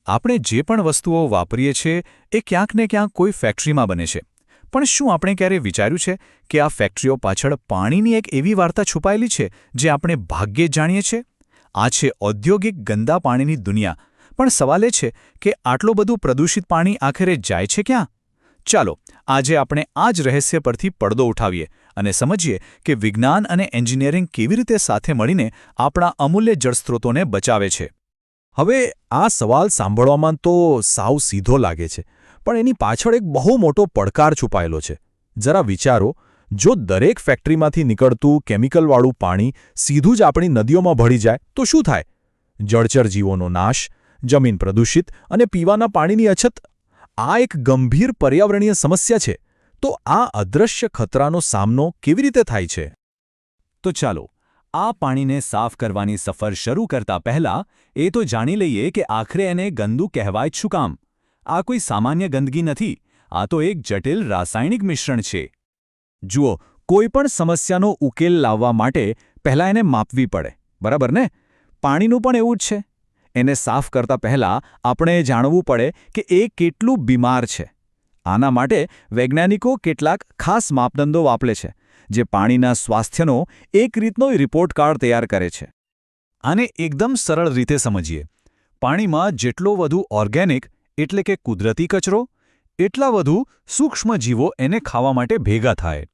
આપણે જે પણ વસ્તુઓ વાપરીએ છીએ એ ક્યાંક ને ક્યાંક કોઈ ફેક્ટરીમાં બને છે, પણ શું આપણે ક્યારેય વિચાર્યું છે કે આ ફેક્ટરીઓ પાછળ પાણીની એક એવી વાર્તા છુપાયેલી છે જે આપણે ભાગ્યે જ જાણીએ છીએ? આ છે ઔદ્યોગિક ગંદા પાણીની દુનિયા. પણ સવાલ એ છે કે આટલું બધું પ્રદૂષિત પાણી આખરે જાય છે ક્યાં? ચાલો આજે આપણે આ જ રહસ્ય પરથી પડદો ઉઠાવીએ અને સમજીએ કે વિજ્ઞાન અને એન્જિનિયરિંગ કેવી રીતે સાથે મળીને આપણા અમૂલ્ય જળસ્ત્રોતોને બચાવે છે. હવે આ સવાલ સાંભળવામાં તો સાવ સીધો લાગે છે, પણ એની પાછળ એક બહુ મોટો પડકાર છુપાયેલો છે. જરા વિચારો, જો દરેક ફેક્ટરીમાંથી નીકળતું કેમિકલવાળું પાણી સીધું જ આપણી નદીઓમાં ભળી જાય તો શું થાય? જળચર જીવોનો નાશ, જમીન પ્રદૂષિત અને પીવાના પાણીની અછત. આ એક ગંભીર પર્યાવરણીય સમસ્યા છે. તો આ અદૃશ્ય ખતરાનો સામનો કેવી રીતે થાય છે? તો ચાલો આ પાણીને સાફ કરવાની સફર શરૂ કરતા પહેલા એ તો જાણી લઈએ કે આખરે એને ગંદુ કહેવાય જ શું કામ? આ કોઈ સામાન્ય ગંદકી નથી, આ તો એક જટિલ રાસાયણિક મિશ્રણ છે. જુઓ, કોઈ પણ સમસ્યાનો ઉકેલ લાવવા માટે પહેલાં એને માપવી પડે, બરાબર ને? પાણીનું પણ એવું જ છે. એને સાફ કરતા પહેલા આપણે જાણવું પડે કે એ કેટલું બીમાર છે. આના માટે વૈજ્ઞાનિકો કેટલાક ખાસ માપદંડો વાપરે છે, જે પાણીના સ્વાસ્થ્યનો એક રીતનો રિપોર્ટ કાર્ડ તૈયાર કરે છે. આને એકદમ સરળ રીતે સમજીએ. પાણીમાં જેટલો વધુ ઓર્ગેનિક એટલે કે કુદરતી કચરો, એટલા વધુ સૂક્ષ્મજીવો એને ખાવા માટે ભેગા થાય.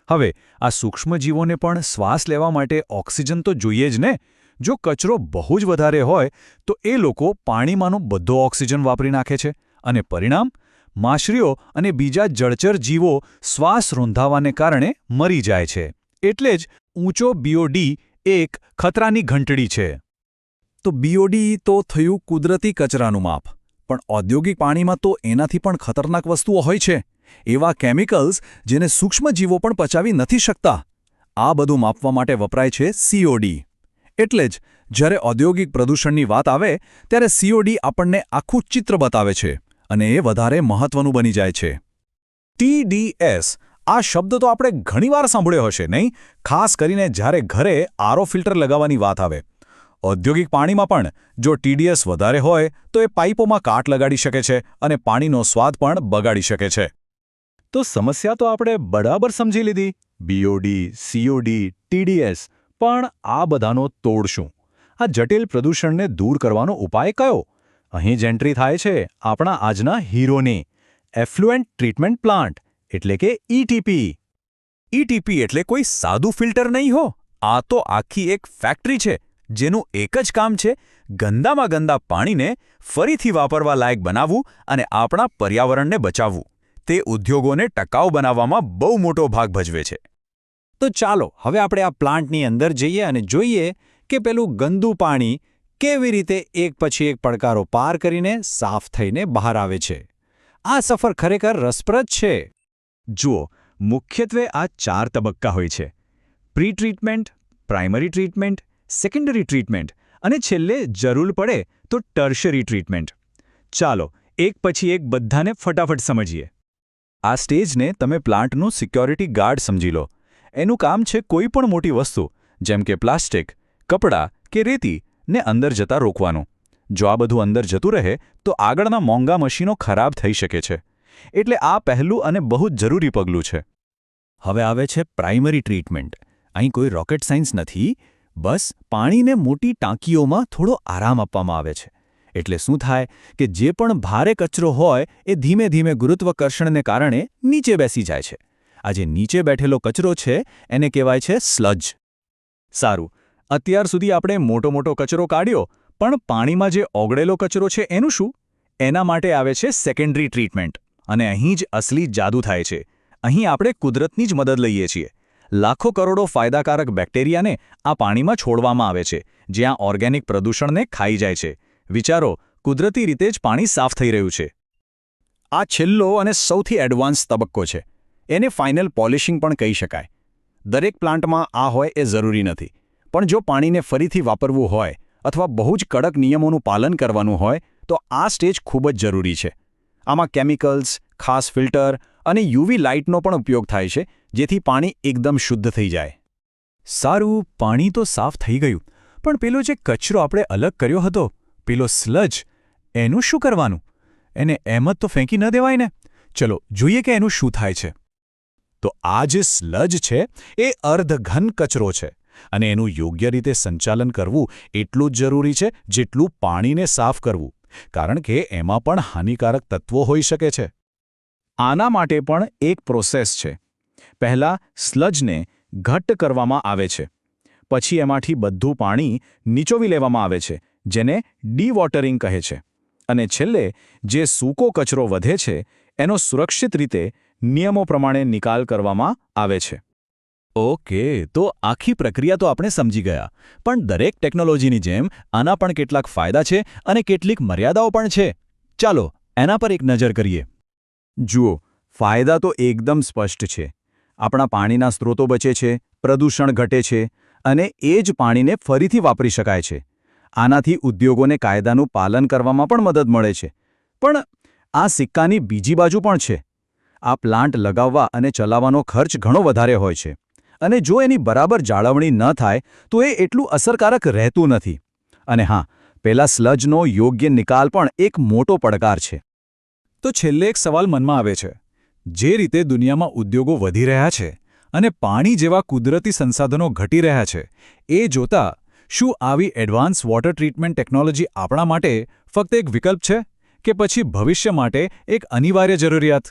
હવે આ સૂક્ષ્મજીવોને પણ શ્વાસ લેવા માટે ઓક્સિજન તો જોઈએ જ ને. જો કચરો બહુ જ વધારે હોય તો એ લોકો પાણીમાંનો બધો ઓક્સિજન વાપરી નાખે છે અને પરિણામ? માછલીઓ અને બીજા જળચર જીવો શ્વાસ રૂંધાવાને કારણે મરી જાય છે. એટલે જ ઊંચો BOD એક ખતરાની ઘંટડી છે. તો BOD તો થયું કુદરતી કચરાનું માપ, પણ ઔદ્યોગિક પાણીમાં તો એનાથી પણ ખતરનાક વસ્તુઓ હોય છે, એવા કેમિકલ્સ જેને સૂક્ષ્મજીવો પણ પચાવી નથી શકતા. આ બધું માપવા માટે વપરાય છે COD. એટલે જ જ્યારે ઔદ્યોગિક પ્રદૂષણની વાત આવે ત્યારે COD આપણને આખું ચિત્ર બતાવે છે અને એ વધારે મહત્વનું બની જાય છે. TDS આ શબ્દ તો આપણે ઘણીવાર સાંભળ્યો હશે, નહીં? ખાસ કરીને જ્યારે ઘરે RO ફિલ્ટર લગાવવાની વાત આવે. ઔદ્યોગિક પાણીમાં પણ જો TDS વધારે હોય તો એ પાઇપોમાં કાટ લગાડી શકે છે અને પાણીનો સ્વાદ પણ બગાડી શકે છે. તો સમસ્યા તો આપણે બરાબર સમજી લીધી. BOD, COD, TDS. પણ આ બધાનો તોડ શું? આ જટિલ પ્રદૂષણને દૂર કરવાનો ઉપાય કયો? અહીં જ એન્ટ્રી થાય છે આપણા આજના હીરોની, એફ્લુએન્ટ ટ્રીટમેન્ટ પ્લાન્ટ એટલે કે ETP. ETP એટલે કોઈ સાદું ફિલ્ટર નહીં હો. આ તો આખી એક ફેક્ટરી છે જેનું એક જ કામ છે ગંદામાં ગંદા પાણીને ફરીથી વાપરવા લાયક બનાવવું અને આપણા પર્યાવરણને બચાવવું. તે ઉદ્યોગોને ટકાઉ બનાવવામાં બહુ મોટો ભાગ ભજવે છે. તો ચાલો હવે આપણે આ પ્લાન્ટની અંદર જઈએ અને જોઈએ કે પેલું ગંદુ પાણી કેવી રીતે એક પછી એક પડકારો પાર કરીને સાફ થઈને બહાર આવે છે. આ સફર ખરેખર રસપ્રદ છે. જુઓ, મુખ્યત્વે આ 4 તબક્કા હોય છે: pre treatment, primary treatment, secondary treatment અને છેલ્લે જરૂર પડે તો ટર્શરી ટ્રીટમેન્ટ. ચાલો એક પછી એક બધાને ફટાફટ સમજીએ. આ સ્ટેજને તમે પ્લાન્ટનું સિક્યોરિટી ગાર્ડ સમજી લો. એનું કામ છે કોઈ પણ મોટી વસ્તુ જેમ કે પ્લાસ્ટિક, કપડાં કે રેતી ને અંદર જતા રોકવાનું. જો આ બધું અંદર જતું રહે તો આગળના મોંઘા મશીનો ખરાબ થઈ શકે છે. એટલે આ પહેલું અને બહુ જ જરૂરી પગલું છે. હવે આવે છે પ્રાઇમરી ટ્રીટમેન્ટ. અહીં કોઈ રોકેટ સાયન્સ નથી, બસ પાણીને મોટી ટાંકીઓમાં થોડો આરામ આપવામાં આવે છે. એટલે શું થાય કે જે પણ ભારે કચરો હોય એ ધીમે ધીમે ગુરુત્વાકર્ષણને કારણે નીચે બેસી જાય છે. આ જે નીચે બેઠેલો કચરો છે એને કહેવાય છે સ્લજ. સારું, અત્યાર સુધી આપણે મોટો કચરો કાઢ્યો, પણ પાણીમાં જે ઓગળેલો કચરો છે એનું શું? એના માટે આવે છે સેકન્ડરી ટ્રીટમેન્ટ. અને અહીં જ અસલી જાદુ થાય છે. અહીં આપણે કુદરતની જ મદદ લઈએ છીએ. લાખો કરોડો ફાયદાકારક બેક્ટેરિયાને આ પાણીમાં છોડવામાં આવે છે, જ્યાં ઓર્ગેનિક પ્રદૂષણને ખાઈ જાય છે. વિચારો, કુદરતી રીતે જ પાણી સાફ થઈ રહ્યું છે. આ છેલ્લો અને સૌથી એડવાન્સ તબક્કો છે. એને ફાઇનલ પોલિશિંગ પણ કહી શકાય. દરેક પ્લાન્ટમાં આ હોય એ જરૂરી નથી, પણ જો પાણીને ફરીથી વાપરવું હોય અથવા બહુ જ કડક નિયમોનું પાલન કરવાનું હોય તો આ સ્ટેજ ખૂબ જ જરૂરી છે. આમાં કેમિકલ્સ, ખાસ ફિલ્ટર અને UV લાઇટનો પણ ઉપયોગ થાય છે, જેથી પાણી એકદમ શુદ્ધ થઈ જાય. સારું, પાણી તો સાફ થઈ ગયું, પણ પેલો જે કચરો આપણે અલગ કર્યો હતો, પેલો સ્લજ, એનું શું કરવાનું? એને એમ જ તો ફેંકી ન દેવાય ને. ચલો જોઈએ કે એનું શું થાય છે. તો આ જે સ્લજ છે એ અર્ધઘન કચરો છે અને એનું યોગ્ય રીતે સંચાલન કરવું એટલું જ જરૂરી છે જેટલું પાણીને સાફ કરવું, કારણ કે એમાં પણ હાનિકારક તત્વો હોઈ શકે છે. આના માટે પણ એક પ્રોસેસ છે. પહેલાં સ્લજને ઘટ્ટ કરવામાં આવે છે. પછી એમાંથી બધું પાણી નીચોવી લેવામાં આવે છે, જેને ડી-વોટરિંગ કહે છે. અને છેલ્લે જે સૂકો કચરો વધે છે એનો સુરક્ષિત રીતે નિયમો પ્રમાણે નિકાલ કરવામાં આવે છે. ઓકે, તો આખી પ્રક્રિયા તો આપણે સમજી ગયા, પણ દરેક ટેકનોલોજીની જેમ આના પણ કેટલાક ફાયદા છે અને કેટલીક મર્યાદાઓ પણ છે. ચાલો એના પર એક નજર કરીએ. જુઓ, ફાયદા તો એકદમ સ્પષ્ટ છે. આપણા પાણીના સ્ત્રોતો બચે છે, પ્રદૂષણ ઘટે છે અને એ જ પાણીને ફરીથી વાપરી શકાય છે. આનાથી ઉદ્યોગોને કાયદાનું પાલન કરવામાં પણ મદદ મળે છે. પણ આ સિક્કાની બીજી બાજુ પણ છે. આ પ્લાન્ટ લગાવવા અને ચલાવવાનો ખર્ચ ઘણો વધારે હોય છે. અને જો એની બરાબર જાળવણી ન થાય તો એ એટલું અસરકારક રહેતું નથી. અને હા, પેલા સ્લજનો યોગ્ય નિકાલ પણ એક મોટો પડકાર છે. તો છેલ્લે એક સવાલ મનમાં આવે છે. જે રીતે દુનિયામાં ઉદ્યોગો વધી રહ્યા છે અને પાણી જેવા કુદરતી સંસાધનો ઘટી રહ્યા છે, એ જોતા શું આવી એડવાન્સ વોટર ટ્રીટમેન્ટ ટેકનોલોજી આપણા માટે ફક્ત એક વિકલ્પ છે કે પછી ભવિષ્ય માટે એક અનિવાર્ય જરૂરિયાત?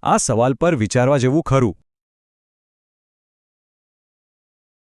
આ સવાલ પર વિચારવા જેવું ખરું.